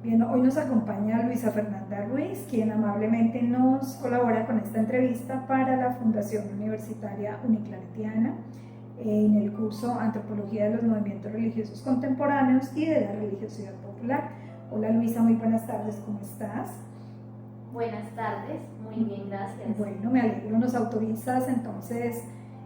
Bien, hoy nos acompaña Luisa Fernanda Ruiz, quien amablemente nos colabora con esta entrevista para la Fundación Universitaria Uniclaretiana en el curso Antropología de los Movimientos Religiosos Contemporáneos y de la Religiosidad Popular. Hola Luisa, muy buenas tardes, ¿cómo estás? Buenas tardes, muy bien, gracias. Bueno, me alegro, ¿nos autorizas entonces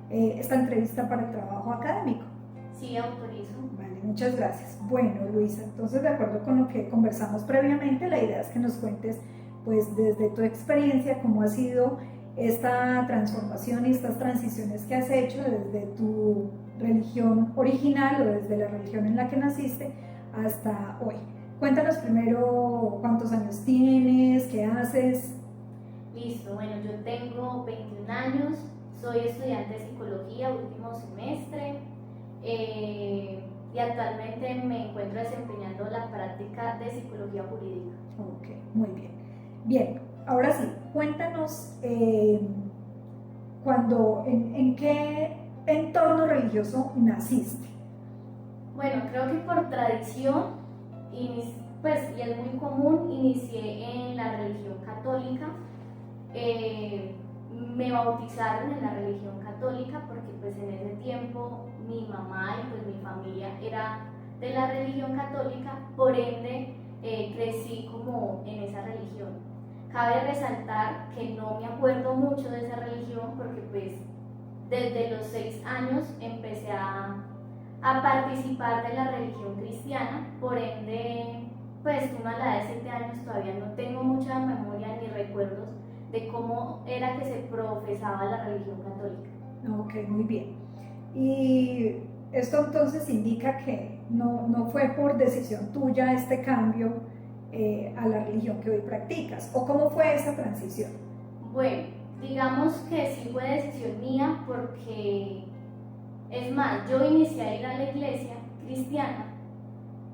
esta entrevista para el trabajo académico? Sí, autorizo. Vale, muchas gracias. Bueno, Luisa, entonces de acuerdo con lo que conversamos previamente, la idea es que nos cuentes, pues desde tu experiencia, cómo ha sido esta transformación y estas transiciones que has hecho desde tu religión original o desde la religión en la que naciste hasta hoy. Cuéntanos primero cuántos años tienes, qué haces. Listo, bueno, yo tengo 21 años, soy estudiante de psicología, último semestre, y actualmente me encuentro desempeñando la práctica de psicología jurídica. Ok, muy bien. Bien, ahora sí, cuéntanos en qué entorno religioso naciste. Bueno, creo que por tradición, pues, y es muy común, inicié en la religión católica. Me bautizaron en la religión católica porque pues en ese tiempo mi mamá y pues mi familia era de la religión católica, por ende crecí como en esa religión. Cabe resaltar que no me acuerdo mucho de esa religión porque pues desde los 6 años empecé a participar de la religión cristiana, por ende pues uno a la edad de 7 años todavía no tengo mucha memoria ni recuerdos de cómo era que se profesaba la religión católica. Ok, muy bien. Y esto entonces indica que no fue por decisión tuya este cambio a la religión que hoy practicas, ¿o cómo fue esa transición? Bueno, digamos que sí fue decisión mía porque, es más, yo inicié a ir a la iglesia cristiana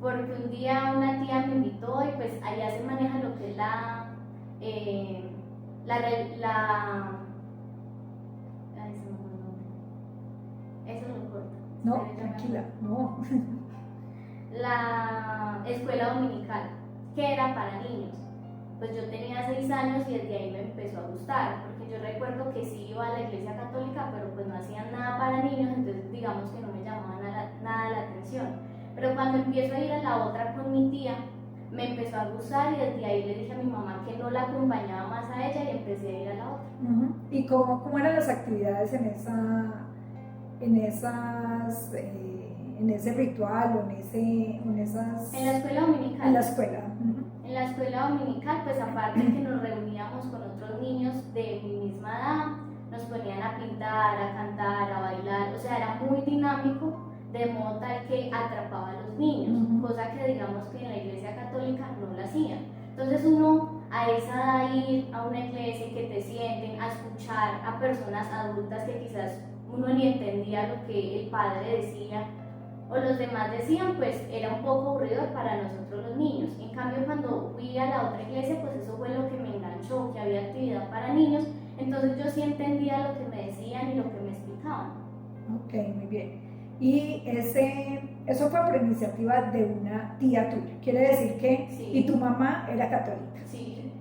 porque un día una tía me invitó y pues allá se maneja lo que es ay, se me fue el nombre. Eso lo corto. No, tranquila, no. La escuela dominical, que era para niños. Pues yo tenía 6 años y desde ahí me empezó a gustar, porque yo recuerdo que sí iba a la iglesia católica, pero pues no hacían nada para niños, entonces digamos que no me llamaba nada la atención. Pero cuando empiezo a ir a la otra con mi tía, me empezó a gustar y desde ahí le dije a mi mamá que no la acompañaba más a ella y empecé a ir a la otra. ¿Y cómo eran las actividades en ese ritual o en esas... En la escuela dominical. En la escuela. En la escuela dominical, pues aparte que nos reuníamos con otros niños de mi misma edad, nos ponían a pintar, a cantar, a bailar, o sea, era muy dinámico, de modo tal que atrapaba a los niños, cosa que digamos que en la iglesia católica no lo hacían. Entonces uno a esa edad ir a una iglesia y que te sienten a escuchar a personas adultas que quizás uno ni entendía lo que el padre decía o los demás decían, pues era un poco aburrido para nosotros los niños. En cambio, cuando fui a la otra iglesia, pues eso fue lo que me enganchó, que había actividad para niños, entonces yo sí entendía lo que me decían y lo que me explicaban. Ok, muy bien. Y eso fue por iniciativa de una tía tuya, quiere decir que, sí. Y tu mamá era católica. Sí.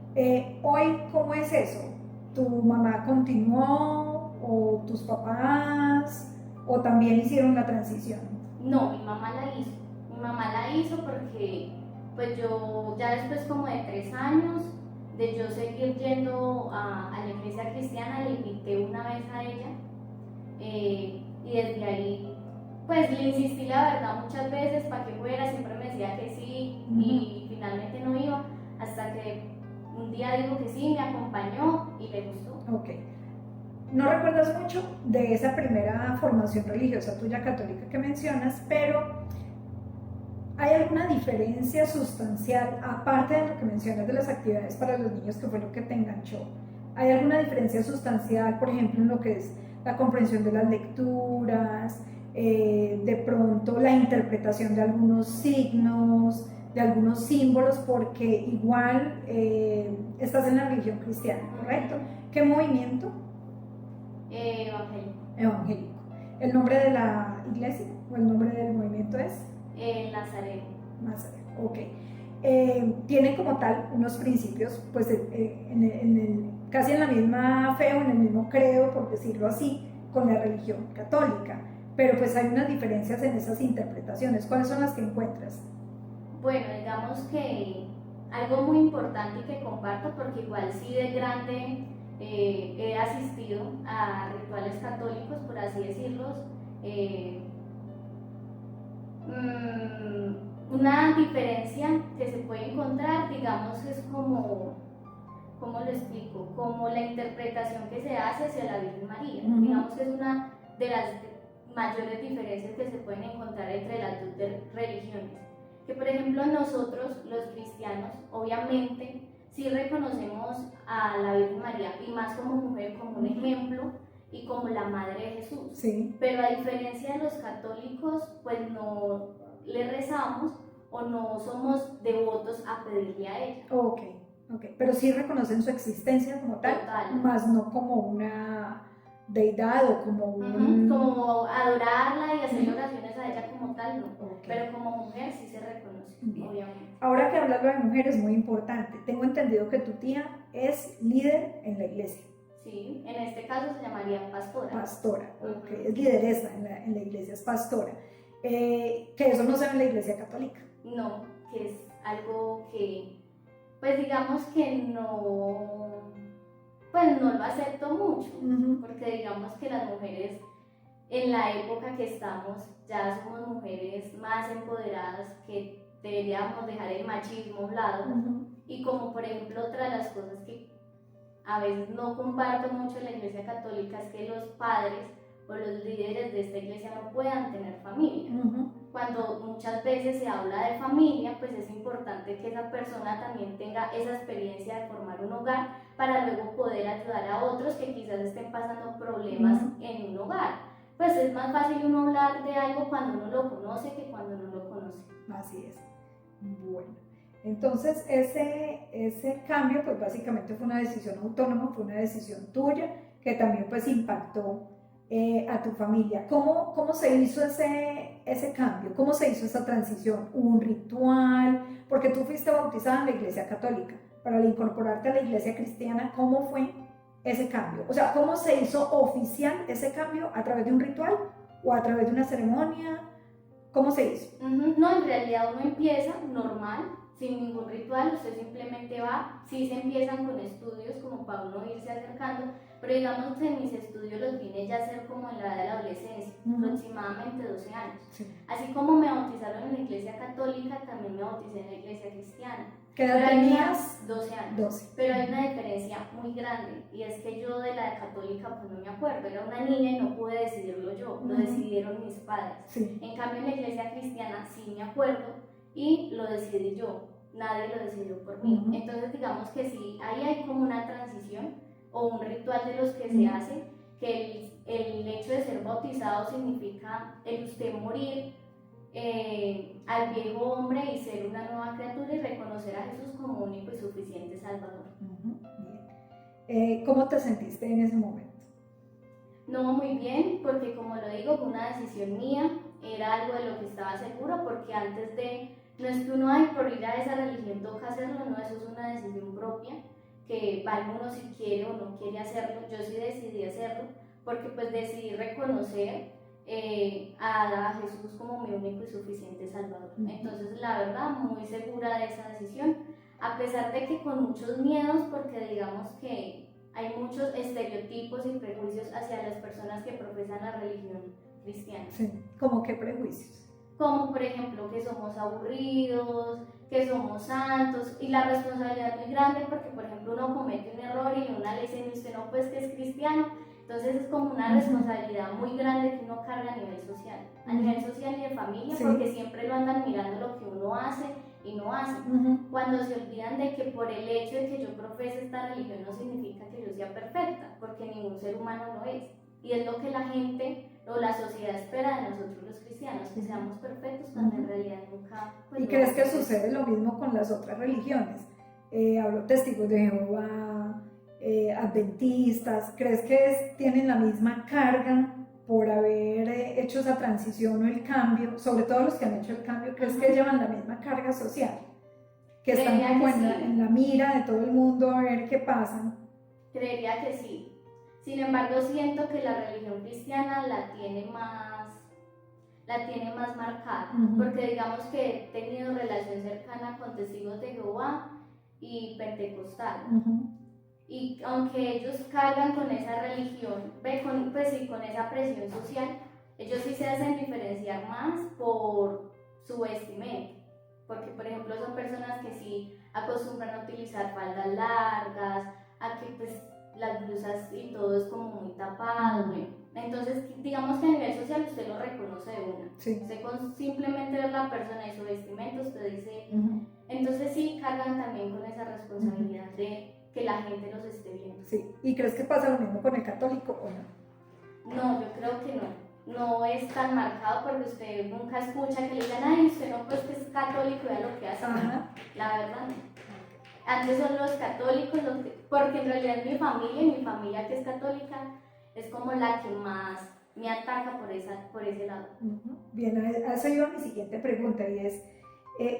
Hoy, ¿cómo es eso? ¿Tu mamá continuó o tus papás o también hicieron la transición? No, mi mamá la hizo. Mi mamá la hizo porque pues yo ya después como de 3 años de yo seguir yendo a la iglesia cristiana, le invité una vez a ella y desde ahí pues le insistí la verdad muchas veces para que fuera, siempre me decía que sí y finalmente no iba, hasta que un día dijo que sí, me acompañó y le gustó. Ok. No recuerdas mucho de esa primera formación religiosa tuya católica que mencionas, pero ¿hay alguna diferencia sustancial, aparte de lo que mencionas de las actividades para los niños, que fue lo que te enganchó? ¿Hay alguna diferencia sustancial, por ejemplo, en lo que es la comprensión de las lecturas, de pronto la interpretación de algunos signos, de algunos símbolos, porque igual estás en la religión cristiana, ¿correcto? ¿Qué movimiento? Evangélico. Evangélico. ¿El nombre de la iglesia o el nombre del movimiento es? Nazareno. Nazareno, ok. tienen como tal unos principios, pues casi en la misma fe o en el mismo credo, por decirlo así, con la religión católica, pero pues hay unas diferencias en esas interpretaciones. ¿Cuáles son las que encuentras? Bueno, digamos que algo muy importante y que comparto, porque igual sí de grande he asistido a rituales católicos, por así decirlos. Una diferencia que se puede encontrar, digamos, es como, ¿cómo lo explico? Como la interpretación que se hace hacia la Virgen María. Digamos que es una de las mayores diferencias que se pueden encontrar entre las dos religiones. Que por ejemplo nosotros los cristianos obviamente sí reconocemos a la Virgen María y más como mujer, como un ejemplo y como la madre de Jesús, sí. Pero a diferencia de los católicos pues no le rezamos o no somos devotos a pedirle a ella. Ok, pero sí reconocen su existencia como tal, más no como una deidad o como un... como adorarla y hacer oraciones a ella como tal, no. Pero como mujer sí se reconoce, obviamente. Ahora que hablas de mujer es muy importante. Tengo entendido que tu tía es líder en la iglesia. Sí, en este caso se llamaría pastora. Pastora, es lideresa en la iglesia, es pastora. Que eso no se ve en la iglesia católica. No, que es algo que, pues digamos que no, pues no lo acepto mucho, porque digamos que las mujeres en la época que estamos ya somos mujeres más empoderadas, que deberíamos dejar el machismo a un lado, y como por ejemplo otra de las cosas que a veces no comparto mucho en la iglesia católica es que los padres o los líderes de esta iglesia no puedan tener familia. Cuando muchas veces se habla de familia, pues es importante que esa persona también tenga esa experiencia de formar un hogar para luego poder ayudar a otros que quizás estén pasando problemas en un hogar. Pues es más fácil uno hablar de algo cuando uno lo conoce que cuando no lo conoce. Así es. Bueno, entonces ese cambio pues básicamente fue una decisión autónoma, fue una decisión tuya que también pues impactó a tu familia. ¿Cómo se hizo ese cambio? ¿Cómo se hizo esa transición? ¿Hubo un ritual? Porque tú fuiste bautizada en la iglesia católica, pero al incorporarte a la iglesia cristiana, ¿cómo fue ese cambio? O sea, ¿cómo se hizo oficial ese cambio? ¿A través de un ritual o a través de una ceremonia? ¿Cómo se hizo? No, en realidad uno empieza normal, sin ningún ritual, usted simplemente va, sí se empiezan con estudios como para uno irse acercando, pero digamos que en mis estudios los vine ya a hacer como en la edad de la adolescencia, aproximadamente 12 años. Sí. Así como me bautizaron en la iglesia católica, también me bauticé en la iglesia cristiana. ¿Qué edad tenías? 12 años. 12. Pero hay una diferencia muy grande, y es que yo de la católica pues no me acuerdo, era una niña y no pude decidirlo yo, lo decidieron mis padres. Sí. En cambio en la iglesia cristiana sí me acuerdo y lo decidí yo, nadie lo decidió por mí. Entonces digamos que sí, ahí hay como una transición o un ritual de los que se hace, que el hecho de ser bautizado significa el usted morir al viejo hombre y ser una nueva criatura y reconocer a Jesús como único y suficiente Salvador. Bien. ¿Cómo te sentiste en ese momento? No, muy bien, porque como lo digo, fue una decisión mía, era algo de lo que estaba segura, porque antes de, no es que uno, ay, por ir a esa religión toca hacerlo, no, eso es una decisión propia, que va uno si quiere o no quiere hacerlo. Yo sí decidí hacerlo, porque pues decidí reconocer a Jesús como mi único y suficiente Salvador. Entonces la verdad muy segura de esa decisión, a pesar de que con muchos miedos, porque digamos que hay muchos estereotipos y prejuicios hacia las personas que profesan la religión cristiana. Sí, ¿cómo qué prejuicios? Como por ejemplo que somos aburridos, que somos santos, y la responsabilidad es muy grande porque por ejemplo uno comete un error y una le dice usted no, pues que es cristiano. Entonces es como una responsabilidad muy grande que uno carga a nivel social y de familia, porque siempre lo andan mirando lo que uno hace y no hace. Cuando se olvidan de que por el hecho de que yo profese esta religión no significa que yo sea perfecta, porque ningún ser humano lo es. Y es lo que la gente o la sociedad espera de nosotros los cristianos, que seamos perfectos cuando en realidad nunca... Pues, ¿y crees que sucede lo mismo con las otras religiones? Hablo testigos de Jehová, adventistas, ¿crees que tienen la misma carga por haber hecho esa transición o el cambio? Sobre todo los que han hecho el cambio, ¿crees que llevan la misma carga social? que están Creería como que en sí. en la mira de todo el mundo a ver qué pasa. Creería que sí. Sin embargo, siento que la religión cristiana la tiene más marcada, porque digamos que he tenido relación cercana con testigos de Jehová y pentecostales. Y aunque ellos cargan con esa religión, pues sí, con esa presión social, ellos sí se hacen diferenciar más por su vestimenta. Porque, por ejemplo, son personas que sí acostumbran a utilizar faldas largas, a que pues las blusas y todo es como muy tapado. Entonces, digamos que a nivel social usted lo reconoce de una. Sí. Usted con simplemente ver la persona y su vestimenta, usted dice... Entonces sí cargan también con esa responsabilidad de que la gente los esté viendo. Sí. ¿Y crees que pasa lo mismo con el católico o no? No, yo creo que no. No es tan marcado porque usted nunca escucha que le digan, ay, usted no, pues que es católico, vea lo que hace. La verdad no. Antes son los católicos, porque en realidad mi familia que es católica, es como la que más me ataca por ese lado. Bien, a eso iba mi siguiente pregunta y es,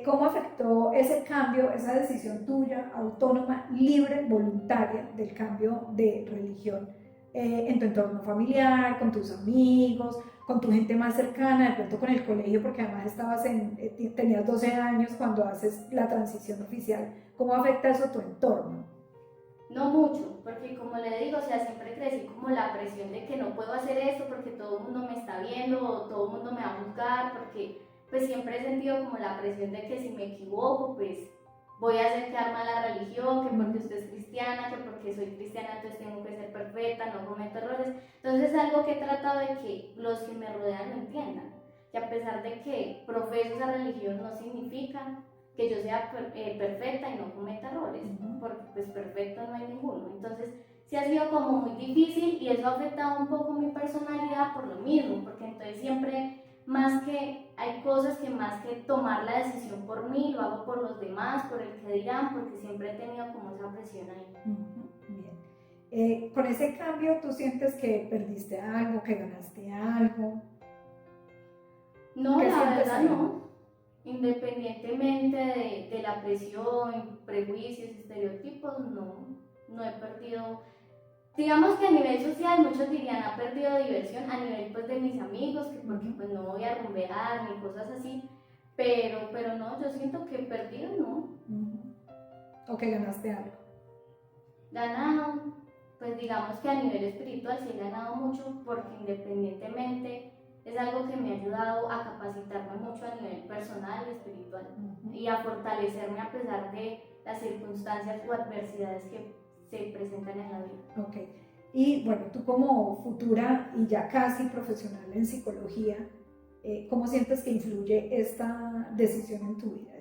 ¿cómo afectó ese cambio, esa decisión tuya, autónoma, libre, voluntaria, del cambio de religión en tu entorno familiar, con tus amigos, con tu gente más cercana, de pronto con el colegio, porque además tenías 12 años cuando haces la transición oficial? ¿Cómo afecta eso tu entorno? No mucho, porque como le digo, o sea, siempre crecí como la presión de que no puedo hacer esto porque todo el mundo me está viendo o todo el mundo me va a juzgar, porque pues siempre he sentido como la presión de que si me equivoco, pues voy a hacer quedar mal la religión, que porque usted es cristiana, que porque soy cristiana entonces tengo que ser perfecta, no cometo errores. Entonces es algo que he tratado de que los que me rodean lo entiendan, que a pesar de que profeso esa religión no significa que yo sea perfecta y no cometa errores, porque pues perfecto no hay ninguno. Entonces sí ha sido como muy difícil y eso ha afectado un poco mi personalidad por lo mismo, porque entonces siempre hay cosas que más que tomar la decisión por mí, lo hago por los demás, por el que dirán, porque siempre he tenido como esa presión ahí. Bien. Con ese cambio, ¿tú sientes que perdiste algo, que ganaste algo? No, la verdad no. Independientemente de la presión, prejuicios, estereotipos, no he perdido. Digamos que a nivel social muchos dirían ha perdido diversión, a nivel pues de mis amigos, que porque pues no voy a rumbear ni cosas así, pero no, yo siento que he perdido, ¿no? ¿O que ganaste algo? Ganado, pues digamos que a nivel espiritual sí he ganado mucho, porque independientemente es algo que me ha ayudado a capacitarme mucho a nivel personal y espiritual y a fortalecerme a pesar de las circunstancias o adversidades que se presentan en la vida. Ok. Y bueno, tú como futura y ya casi profesional en psicología, ¿cómo sientes que influye esta decisión en tu vida,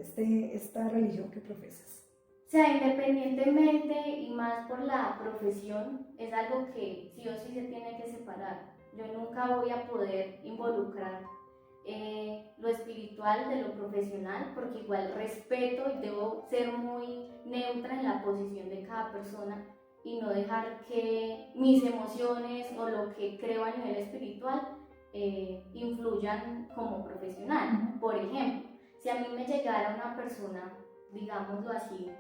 esta religión que profesas? O sea, independientemente y más por la profesión, es algo que sí o sí se tiene que separar. Yo nunca voy a poder involucrar lo espiritual de lo profesional, porque igual respeto y debo ser muy neutra en la posición de cada persona y no dejar que mis emociones o lo que creo a nivel espiritual influyan como profesional. Por ejemplo, si a mí me llegara una persona, digámoslo así,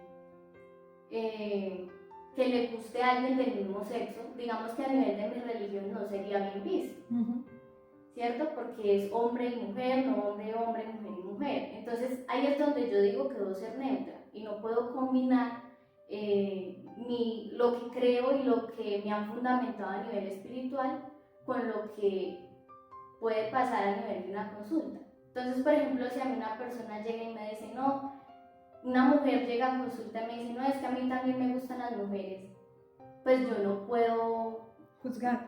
que le guste a alguien del mismo sexo, digamos que a nivel de mi religión no sería bien visto, ¿cierto? Porque es hombre y mujer, no hombre, mujer y mujer. Entonces ahí es donde yo digo que debo ser neutra y no puedo combinar lo que creo y lo que me han fundamentado a nivel espiritual con lo que puede pasar a nivel de una consulta. Entonces, por ejemplo, si a mí una persona llega y me dice, no, una mujer llega a consulta y me dice, no, es que a mí también me gustan las mujeres, pues yo no puedo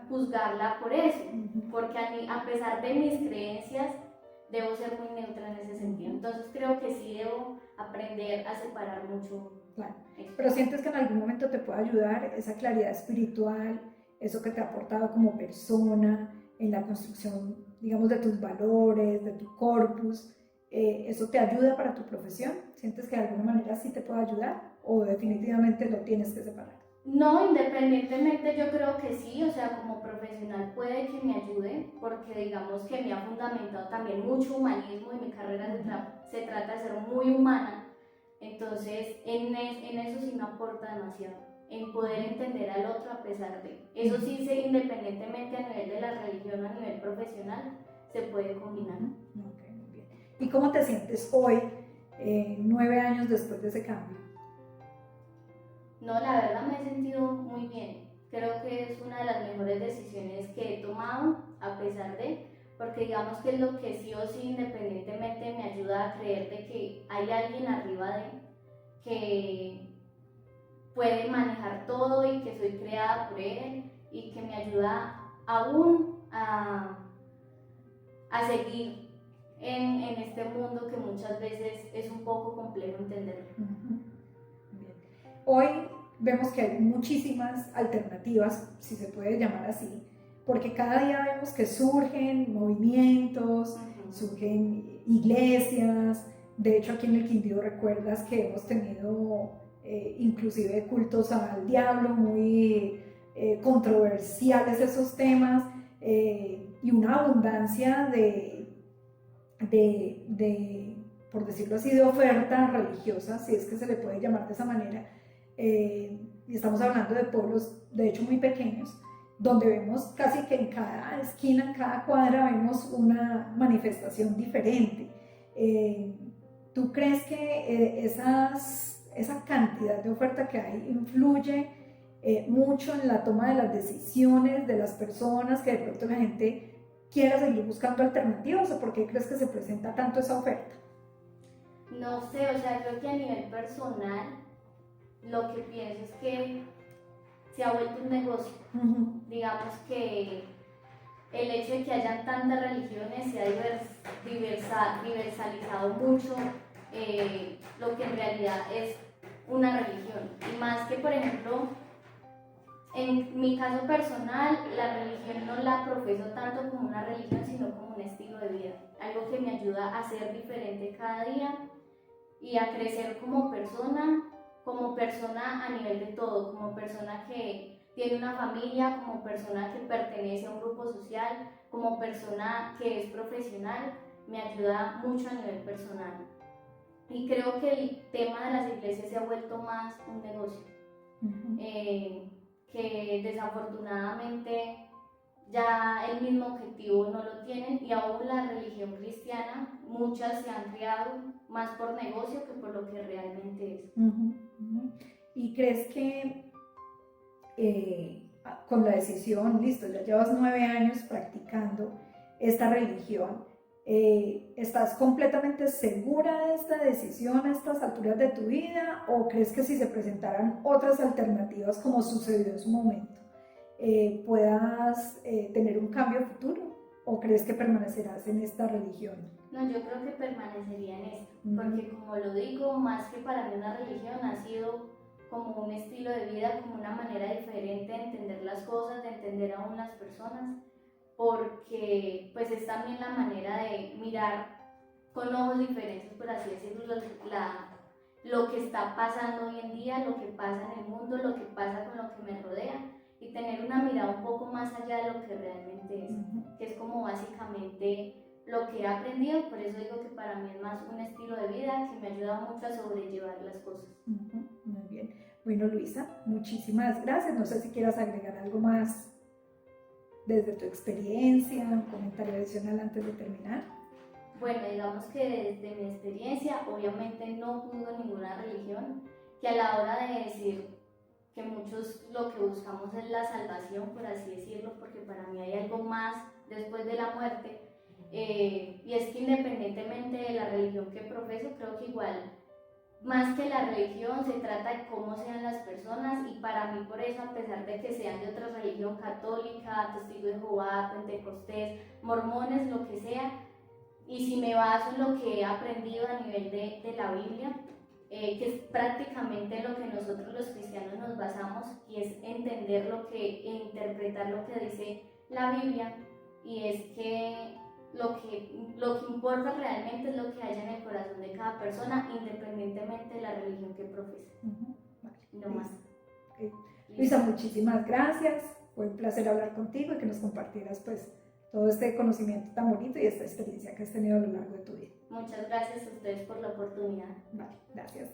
juzgarla por eso, porque a pesar de mis creencias, debo ser muy neutra en ese sentido. Entonces creo que sí debo aprender a separar mucho. Claro. Pero sientes que en algún momento te puede ayudar esa claridad espiritual, eso que te ha aportado como persona, en la construcción, digamos, de tus valores, de tu corpus, ¿eso te ayuda para tu profesión? ¿Sientes que de alguna manera sí te puede ayudar o definitivamente lo tienes que separar? No, independientemente yo creo que sí, o sea, como profesional puede que me ayude, porque digamos que me ha fundamentado también mucho humanismo y mi carrera se trata de ser muy humana. Entonces, en eso sí me aporta demasiado, en poder entender al otro a pesar de. Eso sí, independientemente a nivel de la religión o a nivel profesional, se puede combinar. Okay, muy bien. ¿Y cómo te sientes hoy, 9 años después de ese cambio? No, la verdad me he sentido muy bien. Creo que es una de las mejores decisiones que he tomado, a pesar de, porque digamos que es lo que sí o sí independientemente me ayuda a creer de que hay alguien arriba de que puede manejar todo y que soy creada por él y que me ayuda aún a seguir en este mundo que muchas veces es un poco complejo entenderlo. Bien. Hoy vemos que hay muchísimas alternativas, si se puede llamar así, porque cada día vemos que surgen movimientos, surgen iglesias. De hecho, aquí en el Quindío recuerdas que hemos tenido inclusive cultos al diablo, muy controversiales esos temas, y una abundancia por decirlo así, de oferta religiosa, si es que se le puede llamar de esa manera. Y estamos hablando de pueblos, de hecho, muy pequeños, donde vemos casi que en cada esquina, en cada cuadra, vemos una manifestación diferente. ¿Tú crees que esa cantidad de oferta que hay influye mucho en la toma de las decisiones de las personas, que de pronto la gente quiera seguir buscando alternativas, o por qué crees que se presenta tanto esa oferta? No sé, o sea, creo que a nivel personal lo que pienso es que se ha vuelto un negocio. Digamos que el hecho de que hayan tantas religiones se ha diversalizado mucho lo que en realidad es una religión. Y más que, por ejemplo, en mi caso personal, la religión no la profeso tanto como una religión, sino como un estilo de vida. Algo que me ayuda a ser diferente cada día y a crecer como persona a nivel de todo, como persona que tiene una familia, como persona que pertenece a un grupo social, como persona que es profesional, me ayuda mucho a nivel personal. Y creo que el tema de las iglesias se ha vuelto más un negocio. Que desafortunadamente ya el mismo objetivo no lo tienen, y aún la religión cristiana, muchas se han creado más por negocio que por lo que realmente es. ¿Y crees que con la decisión, listo, ya llevas 9 años practicando esta religión, ¿estás completamente segura de esta decisión a estas alturas de tu vida, o crees que si se presentaran otras alternativas como sucedió en su momento, puedas tener un cambio futuro, o crees que permanecerás en esta religión? No, yo creo que permanecería en esto, porque como lo digo, más que para mí una religión ha sido como un estilo de vida, como una manera diferente de entender las cosas, de entender aún las personas, porque pues es también la manera de mirar con ojos diferentes, por así decirlo, lo que está pasando hoy en día, lo que pasa en el mundo, lo que pasa con lo que me rodea, y tener una mirada un poco más allá de lo que realmente es, que es como básicamente lo que he aprendido. Por eso digo que para mí es más un estilo de vida que me ayuda mucho a sobrellevar las cosas. Muy bien. Bueno, Luisa, muchísimas gracias. No sé si quieras agregar algo más desde tu experiencia, un comentario adicional antes de terminar. Bueno, digamos que desde mi experiencia, obviamente no juzgo ninguna religión, que a la hora de decir que muchos lo que buscamos es la salvación, por así decirlo, porque para mí hay algo más después de la muerte, y es que independientemente de la religión que profeso, creo que igual, más que la religión, se trata de cómo sean las personas, y para mí por eso, a pesar de que sean de otra religión, católica, Testigo de Jehová, Pentecostés, mormones, lo que sea, y si me baso en lo que he aprendido a nivel de la Biblia, que es prácticamente lo que nosotros los cristianos nos basamos, y es entender e interpretar lo que dice la Biblia, y es que lo que importa realmente es lo que haya en el corazón de cada persona, independientemente de la religión que profese. Vale. No más. Okay. Luisa, muchísimas gracias. Fue un placer hablar contigo y que nos compartieras pues todo este conocimiento tan bonito y esta experiencia que has tenido a lo largo de tu vida. Muchas gracias a ustedes por la oportunidad. Vale, gracias.